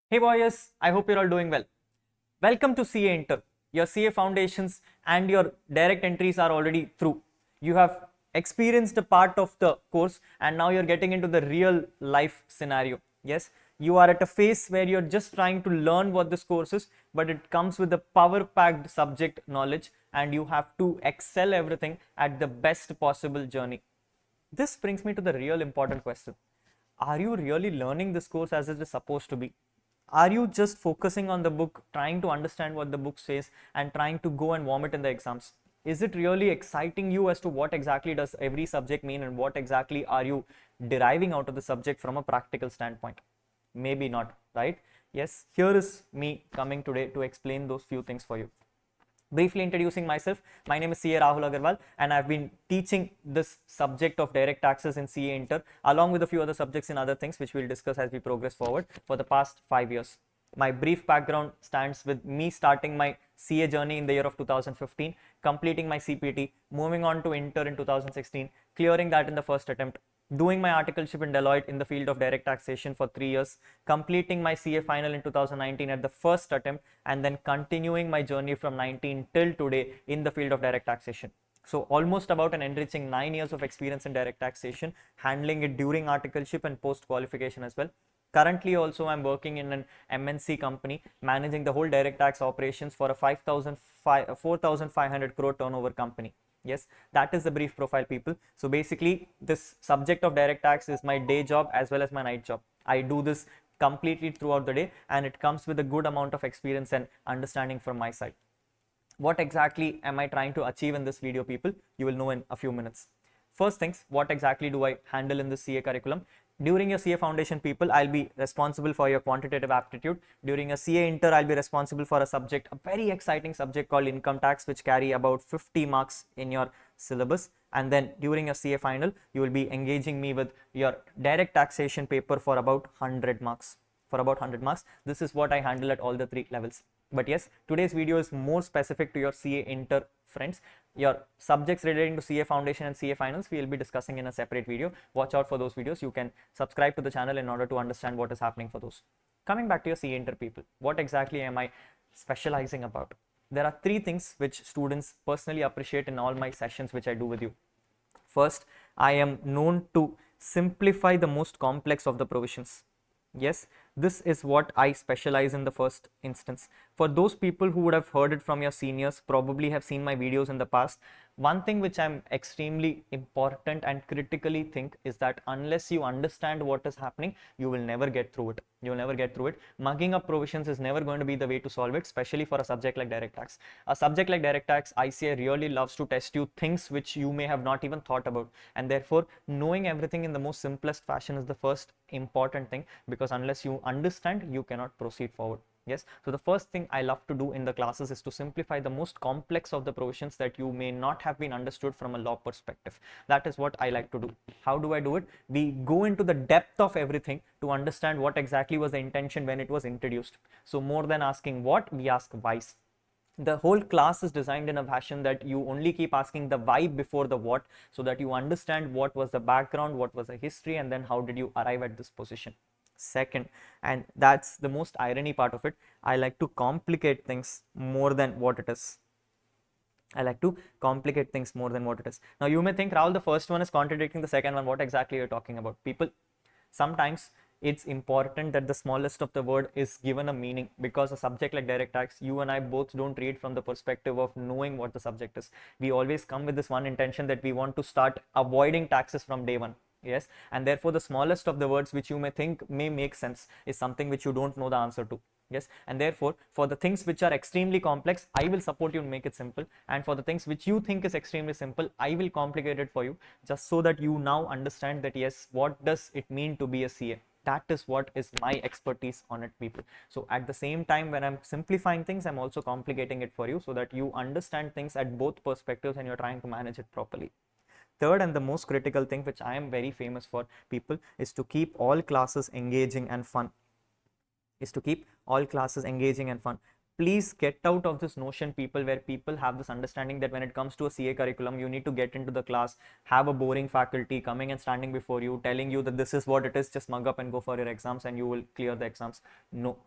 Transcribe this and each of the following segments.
Hey boys, I hope you're all doing well. Welcome to CA Inter. Your CA foundations and your direct entries are already through. You have experienced a part of the course and now you're getting into the real life scenario. Yes, you are at a phase where you're just trying to learn what this course is, but it comes with a power packed subject knowledge and you have to excel everything at the best possible journey. This brings me to the real important question. Are you really learning this course as it is supposed to be? Are you just focusing on the book, trying to understand what the book says and trying to go and vomit in the exams? Is it really exciting you as to what exactly does every subject mean and what exactly are you deriving out of the subject from a practical standpoint? Maybe not, right? Yes, here is me coming today to explain those few things for you. Briefly introducing myself, my name is CA Rahul Agarwal and I've been teaching this subject of direct taxes in CA Inter along with a few other subjects in other things which we'll discuss as we progress forward for the past 5 years. My brief background stands with me starting my CA journey in the year of 2015, completing my CPT, moving on to Inter in 2016, clearing that in the first attempt, doing my articleship in Deloitte in the field of direct taxation for 3 years, completing my CA final in 2019 at the first attempt, and then continuing my journey from 19 till today in the field of direct taxation. So almost about an enriching 9 years of experience in direct taxation, handling it during articleship and post qualification as well. Currently also I'm working in an MNC company managing the whole direct tax operations for a 4,500 crore turnover company. Yes, that is the brief profile, people. So basically this subject of direct tax is my day job as well as my night job. I do this completely throughout the day and it comes with a good amount of experience and understanding from my side. What exactly am I trying to achieve in this video, people? You will know in a few minutes. First things, what exactly do I handle in the CA curriculum? During your CA foundation, people, I'll be responsible for your quantitative aptitude. During a CA inter, I'll be responsible for a subject, a very exciting subject called income tax, which carry about 50 marks in your syllabus. And then during a CA final, you will be engaging me with your direct taxation paper for about 100 marks. This is what I handle at all the 3 levels. But yes, today's video is more specific to your CA inter friends. Your subjects relating to CA foundation and CA finals we will be discussing in a separate video. Watch out for those videos. You can subscribe to the channel in order to understand what is happening for those. Coming back to your CA inter, people, what exactly am I specializing about? There are 3 things which students personally appreciate in all my sessions which I do with you. First, I am known to simplify the most complex of the provisions. Yes, this is what I specialize in the first instance. For those people who would have heard it from your seniors, probably have seen my videos in the past, one thing which I'm extremely important and critically think is that unless you understand what is happening, you will never get through it. You will never get through it. Mugging up provisions is never going to be the way to solve it, especially for a subject like direct tax. A subject like direct tax, ICA really loves to test you things which you may have not even thought about. And therefore, knowing everything in the most simplest fashion is the first important thing, because unless you understand, you cannot proceed forward. Yes, so the first thing I love to do in the classes is to simplify the most complex of the provisions that you may not have been understood from a law perspective. That is what I like to do. How do I do it? We go into the depth of everything to understand what exactly was the intention when it was introduced. So more than asking what, we ask whys. The whole class is designed in a fashion that you only keep asking the why before the what, so that you understand what was the background, what was the history, and then how did you arrive at this position. Second, and that's the most irony part of it, I like to complicate things more than what it is. I like to complicate things more than what it is. Now you may think, Rahul, the first one is contradicting the second one. What exactly you're talking about? People, sometimes it's important that the smallest of the word is given a meaning, because a subject like direct tax, you and I both don't read from the perspective of knowing what the subject is. We always come with this one intention that we want to start avoiding taxes from day one. Yes, and therefore the smallest of the words which you may think may make sense is something which you don't know the answer to. Yes, and therefore for the things which are extremely complex, I will support you and make it simple, and for the things which you think is extremely simple, I will complicate it for you, just so that you now understand that yes, what does it mean to be a CA. That is what is my expertise on it, people. So at the same time, when I'm simplifying things, I'm also complicating it for you, so that you understand things at both perspectives and you're trying to manage it properly. Third, and the most critical thing which I am very famous for, people, is to keep all classes engaging and fun. Please get out of this notion, people, where people have this understanding that when it comes to a CA curriculum, you need to get into the class, have a boring faculty coming and standing before you, telling you that this is what it is, just mug up and go for your exams and you will clear the exams. No,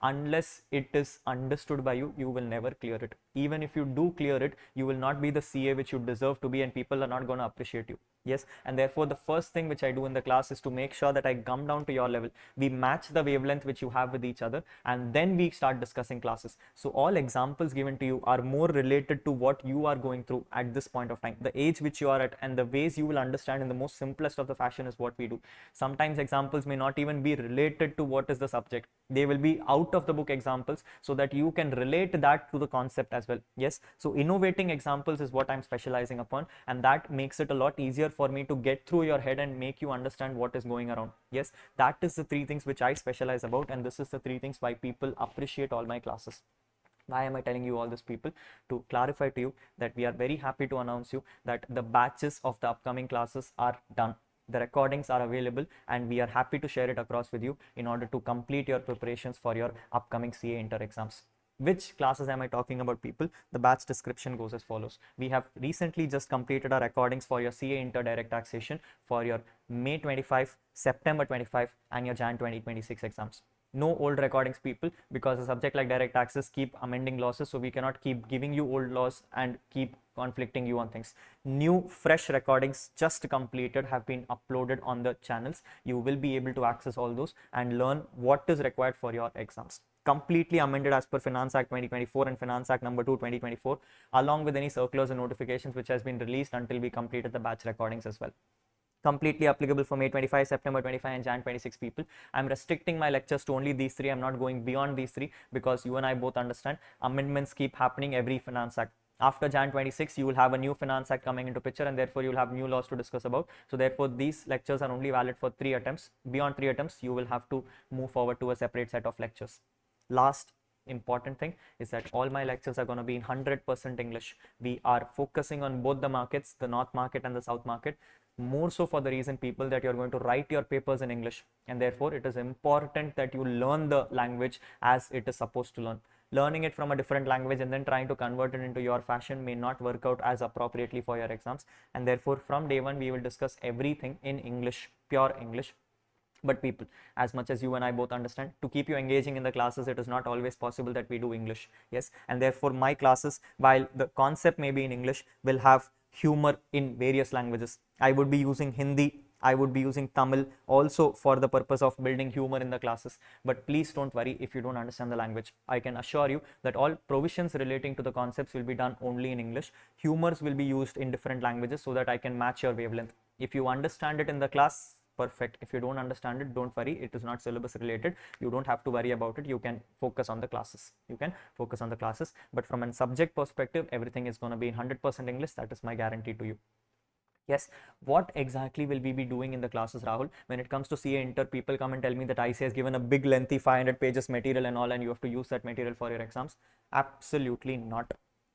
unless it is understood by you, you will never clear it. Even if you do clear it, you will not be the CA which you deserve to be, and people are not going to appreciate you. Yes, and therefore the first thing which I do in the class is to make sure that I come down to your level. We match the wavelength which you have with each other, and then we start discussing classes. So all examples given to you are more related to what you are going through at this point of time, the age which you are at, and the ways you will understand in the most simplest of the fashion is what we do. Sometimes examples may not even be related to what is the subject. They will be out of the book examples so that you can relate that to the concept as well. Yes, so innovating examples is what I'm specializing upon, and that makes it a lot easier for me to get through your head and make you understand what is going around. Yes, that is the three things which I specialize about, and this is the three things why people appreciate all my classes. Why am I telling you all this, people? To clarify to you that we are very happy to announce you that the batches of the upcoming classes are done. The recordings are available, and we are happy to share it across with you in order to complete your preparations for your upcoming CA inter exams. Which classes am I talking about, people? The batch description goes as follows. We have recently just completed our recordings for your CA inter direct taxation for your May 25, September 25, and your Jan 2026 exams. No old recordings, people, because a subject like direct taxes keep amending laws, so we cannot keep giving you old laws and keep conflicting you on things. New fresh recordings just completed have been uploaded on the channels. You will be able to access all those and learn what is required for your exams. Completely amended as per Finance Act 2024 and Finance Act number 2 2024, along with any circulars and notifications which has been released until we completed the batch recordings as well. Completely applicable for May 25, September 25, and Jan 26 people. I'm restricting my lectures to only these three. I'm not going beyond these three because you and I both understand amendments keep happening every Finance Act. After Jan 26, you will have a new Finance Act coming into picture, and therefore you will have new laws to discuss about. So therefore these lectures are only valid for 3 attempts. Beyond 3 attempts, you will have to move forward to a separate set of lectures. Last important thing is that all my lectures are going to be in 100% English. We are focusing on both the markets, the North market and the South market, more so for the reason, people, that you're going to write your papers in English, and therefore it is important that you learn the language as it is supposed to learn. Learning it from a different language and then trying to convert it into your fashion may not work out as appropriately for your exams, and therefore from day one we will discuss everything in English, pure English. But people, as much as you and I both understand, to keep you engaging in the classes, it is not always possible that we do English. Yes, and therefore my classes, while the concept may be in English, will have humor in various languages. I would be using Hindi, I would be using Tamil also for the purpose of building humor in the classes. But please don't worry if you don't understand the language. I can assure you that all provisions relating to the concepts will be done only in English. Humors will be used in different languages so that I can match your wavelength. If you understand it in the class, perfect. If you don't understand it, don't worry, it is not syllabus related. You don't have to worry about it. You can focus on the classes. But from a subject perspective, everything is going to be in 100% English. That is my guarantee to you. Yes, what exactly will we be doing in the classes, Rahul? When it comes to CA Inter, people come and tell me that ICA has given a big lengthy 500 pages material and all, and you have to use that material for your exams. Absolutely not.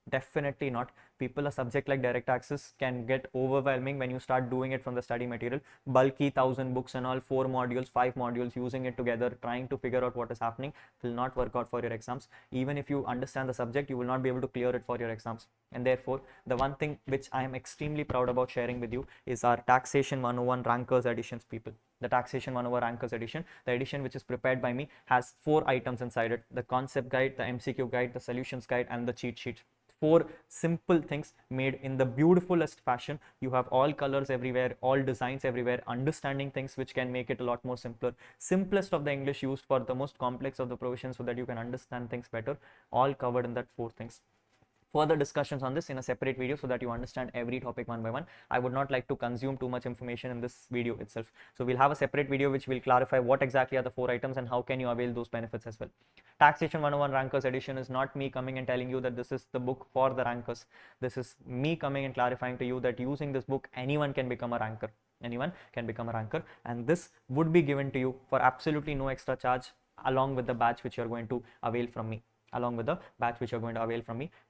Definitely not. People, a subject like direct taxes can get overwhelming when you start doing it from the study material. Bulky 1000 books and all, 4 modules, 5 modules, using it together, trying to figure out what is happening will not work out for your exams. Even if you understand the subject, you will not be able to clear it for your exams. And therefore, the one thing which I am extremely proud about sharing with you is our Taxation 101 Rankers editions, people. The Taxation 101 Rankers edition, the edition which is prepared by me, has 4 items inside it: the concept guide, the MCQ guide, the solutions guide, and the cheat sheet. 4 simple things made in the beautifulest fashion. You have all colors everywhere, all designs everywhere, understanding things which can make it a lot more simpler. Simplest of the English used for the most complex of the provisions so that you can understand things better, all covered in that 4 things. Further discussions on this in a separate video so that you understand every topic one by one. I would not like to consume too much information in this video itself. So we'll have a separate video which will clarify what exactly are the 4 items and how can you avail those benefits as well. Taxation 101 Rankers edition is not me coming and telling you that this is the book for the rankers. This is me coming and clarifying to you that using this book, anyone can become a ranker. Anyone can become a ranker, and this would be given to you for absolutely no extra charge, along with the batch which you are going to avail from me.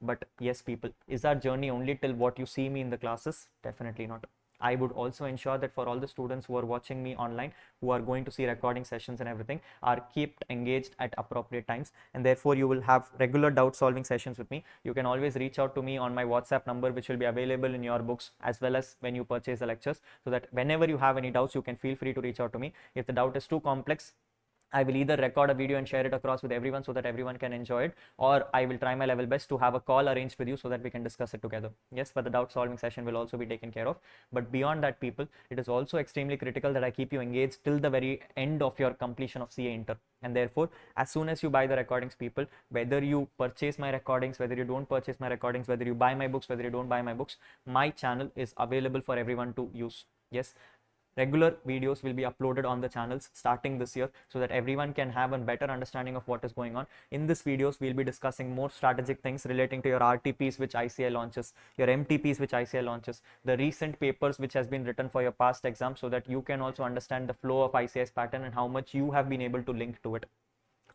But yes, people, is our journey only till what you see me in the classes? Definitely not. I would also ensure that for all the students who are watching me online, who are going to see recording sessions and everything, are kept engaged at appropriate times, and therefore you will have regular doubt solving sessions with me. You can always reach out to me on my WhatsApp number, which will be available in your books as well as when you purchase the lectures, so that whenever you have any doubts, you can feel free to reach out to me. If the doubt is too complex, I will either record a video and share it across with everyone so that everyone can enjoy it, or I will try my level best to have a call arranged with you so that we can discuss it together. Yes, but the doubt solving session will also be taken care of. But beyond that, people, it is also extremely critical that I keep you engaged till the very end of your completion of CA Inter. And therefore, as soon as you buy the recordings, people, whether you purchase my recordings, whether you don't purchase my recordings, whether you buy my books, whether you don't buy my books, my channel is available for everyone to use. Yes, regular videos will be uploaded on the channels starting this year so that everyone can have a better understanding of what is going on. In this videos, we'll be discussing more strategic things relating to your RTPs which ICI launches, your MTPs which ICI launches, the recent papers which has been written for your past exams, so that you can also understand the flow of ICI's pattern and how much you have been able to link to it.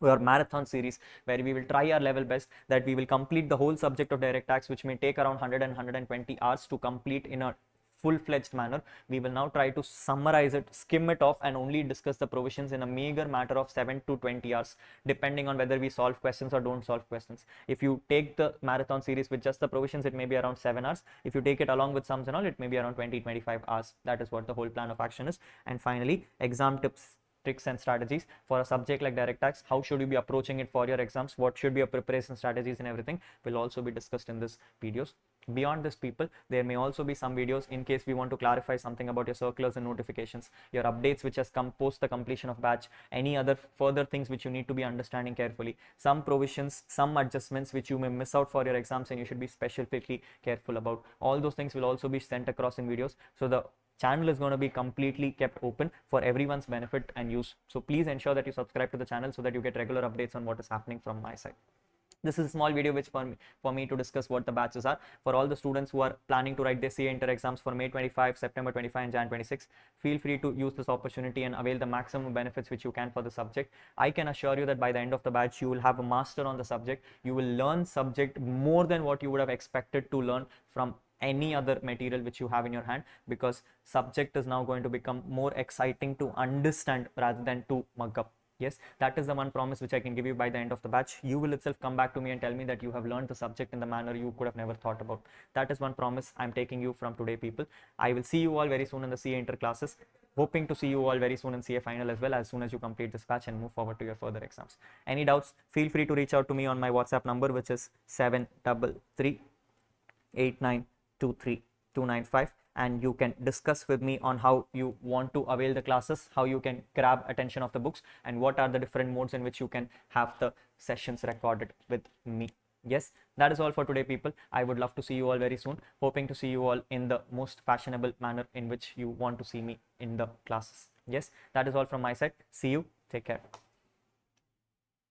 Our marathon series, where we will try our level best that we will complete the whole subject of direct tax, which may take around 100 and 120 hours to complete in a full-fledged manner. We will now try to summarize it, skim it off, and only discuss the provisions in a meager matter of 7 to 20 hours, depending on whether we solve questions or don't solve questions. If you take the marathon series with just the provisions, it may be around 7 hours. If you take it along with sums and all, it may be around 20-25 hours. That is what the whole plan of action is. And finally, exam tips, tricks and strategies for a subject like direct tax. How should you be approaching it for your exams? What should be your preparation strategies and everything will also be discussed in this videos. Beyond this, people, there may also be some videos in case we want to clarify something about your circulars and notifications, your updates which has come post the completion of batch, any other further things which you need to be understanding carefully, some provisions, some adjustments which you may miss out for your exams and you should be specifically careful about. All those things will also be sent across in videos. So the channel is going to be completely kept open for everyone's benefit and use. So please ensure that you subscribe to the channel so that you get regular updates on what is happening from my side. This is a small video which for me to discuss what the batches are. For all the students who are planning to write their CA Inter exams for May 25, September 25 and Jan 26, feel free to use this opportunity and avail the maximum benefits which you can for the subject. I can assure you that by the end of the batch, you will have a master on the subject. You will learn subject more than what you would have expected to learn from any other material which you have in your hand, because subject is now going to become more exciting to understand rather than to mug up. Yes, that is the one promise which I can give you. By the end of the batch, you will itself come back to me and tell me that you have learned the subject in the manner you could have never thought about. That is one promise I'm taking you from today, people. I will see you all very soon in the CA Inter classes. Hoping to see you all very soon in CA final as well, as soon as you complete this batch and move forward to your further exams. Any doubts, feel free to reach out to me on my WhatsApp number, which is 733-8923-295, and you can discuss with me on how you want to avail the classes, how you can grab attention of the books, and what are the different modes in which you can have the sessions recorded with me. Yes, that is all for today, people. I would love to see you all very soon. Hoping to see you all in the most fashionable manner in which you want to see me in the classes. Yes, that is all from my side. See you. Take care.